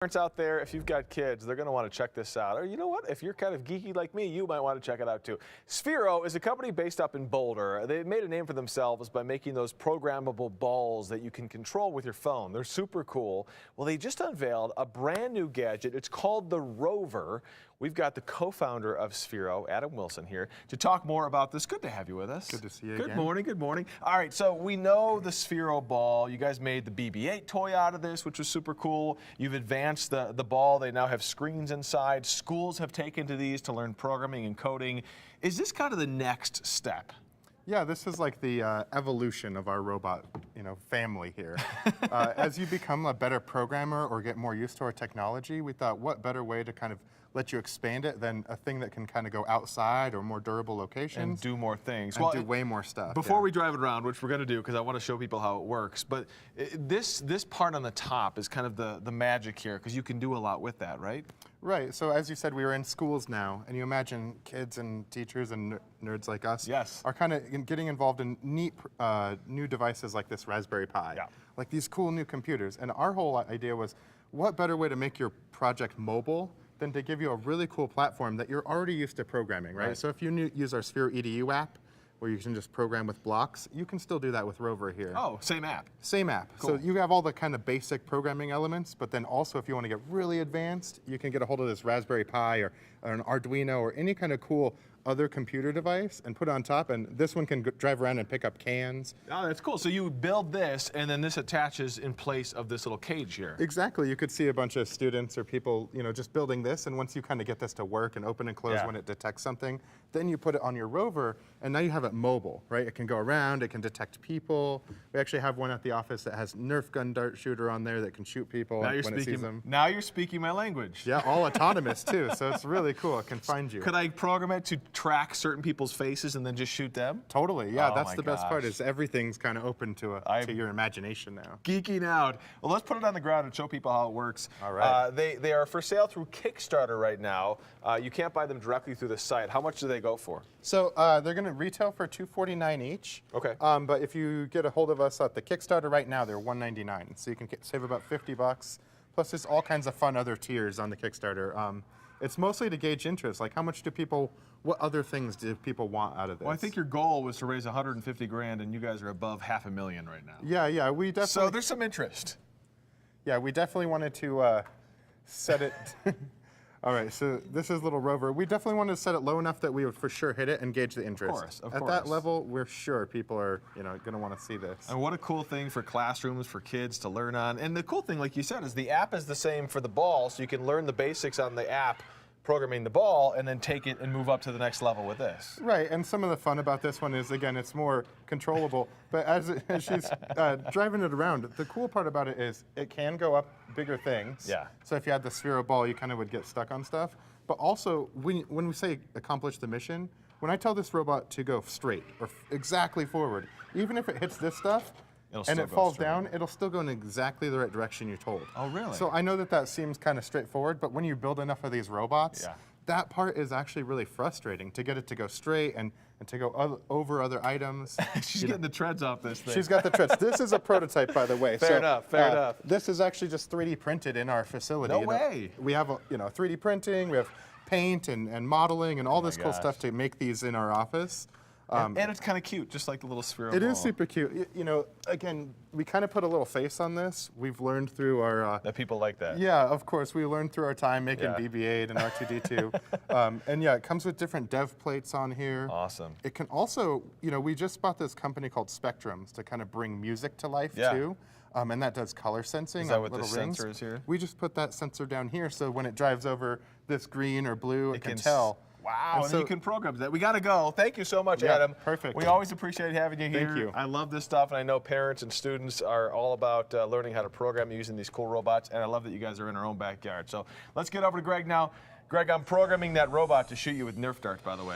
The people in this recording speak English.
Parents out there, if you've got kids, they're going to want to check this out. Or you know what? If you're kind of geeky like me, you might want to check it out too. Sphero is a company based up in Boulder. They've made a name for themselves by making those programmable balls that you can control with your phone. They're super cool. Well, they just unveiled a brand new gadget. It's called the Rover. We've got the co-founder of Sphero, Adam Wilson, here to talk more about this. Good to have you with us. Good to see you again. Good morning, good morning. All right, so we know the Sphero ball. You guys made the BB-8 toy out of this, which was super cool. You've advanced the ball. They now have screens inside. Schools have taken to these to learn programming and coding. Is this kind of the next step? Yeah, this is like the evolution of our robot, family here. As you become a better programmer or get more used to our technology, we thought, what better way to kind of let you expand it than a thing that can kind of go outside or more durable locations. And do more things. And do way more stuff. Before we drive it around, which we're going to do because I want to show people how it works, but this part on the top is kind of the magic here because you can do a lot with that, right? Right. So as you said, we are in schools now, and you imagine kids and teachers and nerds like us are kind of getting involved in neat new devices like this Raspberry Pi, like these cool new computers. And our whole idea was, what better way to make your project mobile than to give you a really cool platform that you're already used to programming, right? So if you use our Sphero EDU app, where you can just program with blocks, you can still do that with Rover here. Oh, same app. Same app. Cool. So you have all the kind of basic programming elements, but then also if you want to get really advanced, you can get a hold of this Raspberry Pi or an Arduino or any kind of cool other computer device and put it on top, and this one can drive around and pick up cans. Oh, that's cool. So you build this, and then this attaches in place of this little cage here. Exactly. You could see a bunch of students or people, just building this, and once you kind of get this to work and open and close when it detects something, then you put it on your Rover, and now you have it mobile, right? It can go around, it can detect people. We actually have one at the office that has Nerf gun dart shooter on there that can shoot people when it sees them. Now you're speaking my language. Yeah, all autonomous too, so it's really cool. It can find you. Could I program it to track certain people's faces and then just shoot them? Totally, yeah. That's the best part is everything's kind of open to your imagination now. Geeking out. Well, let's put it on the ground and show people how it works. All right. They are for sale through Kickstarter right now. You can't buy them directly through the site. How much do they go for? So they're going to retail for $249 each. Okay. But if you get a hold of us at the Kickstarter right now, they're $199. So you can save about $50. Plus, there's all kinds of fun other tiers on the Kickstarter. It's mostly to gauge interest. Like, how much do people, what other things do people want out of this? Well, I think your goal was to raise 150 grand, and you guys are above $500,000 right now. Yeah, we definitely. So there's some interest. Yeah, we definitely wanted to set it. All right, so this is little Rover. We definitely wanted to set it low enough that we would for sure hit it and gauge the interest. Of course. At that level, we're sure people are, going to want to see this. And what a cool thing for classrooms, for kids to learn on. And the cool thing, like you said, is the app is the same for the ball, so you can learn the basics on the app, programming the ball, and then take it and move up to the next level with this. Right, and some of the fun about this one is, again, it's more controllable. But as she's driving it around, the cool part about it is it can go up bigger things. Yeah. So if you had the Sphero ball, you kind of would get stuck on stuff. But also, when we say accomplish the mission, when I tell this robot to go straight or exactly forward, even if it hits this stuff, and it falls down, it'll still go in exactly the right direction you're told. Oh, really? So I know that seems kind of straightforward, but when you build enough of these robots, that part is actually really frustrating, to get it to go straight and to go over other items. She's getting the treads off this thing. She's got the treads. This is a prototype, by the way. Fair enough. This is actually just 3D printed in our facility. No way. We have 3D printing, we have paint and modeling and all this cool stuff to make these in our office. And it's kind of cute, just like the little Sphero ball. It is super cute. Again, we kind of put a little face on this. We've learned through our... that people like that. Yeah, of course. We learned through our time making BB-8 and R2-D2. And yeah, it comes with different dev plates on here. Awesome. It can also, we just bought this company called Spectrums to kind of bring music to life too. And that does color sensing. Is that on what little the rings. sensor is here? We just put that sensor down here, so when it drives over this green or blue, it can tell. Wow, and you can program that. We got to go. Thank you so much, Adam. Perfect. We always appreciate having you here. Thank you. I love this stuff, and I know parents and students are all about learning how to program using these cool robots, and I love that you guys are in our own backyard. So let's get over to Greg now. Greg, I'm programming that robot to shoot you with Nerf darts, by the way.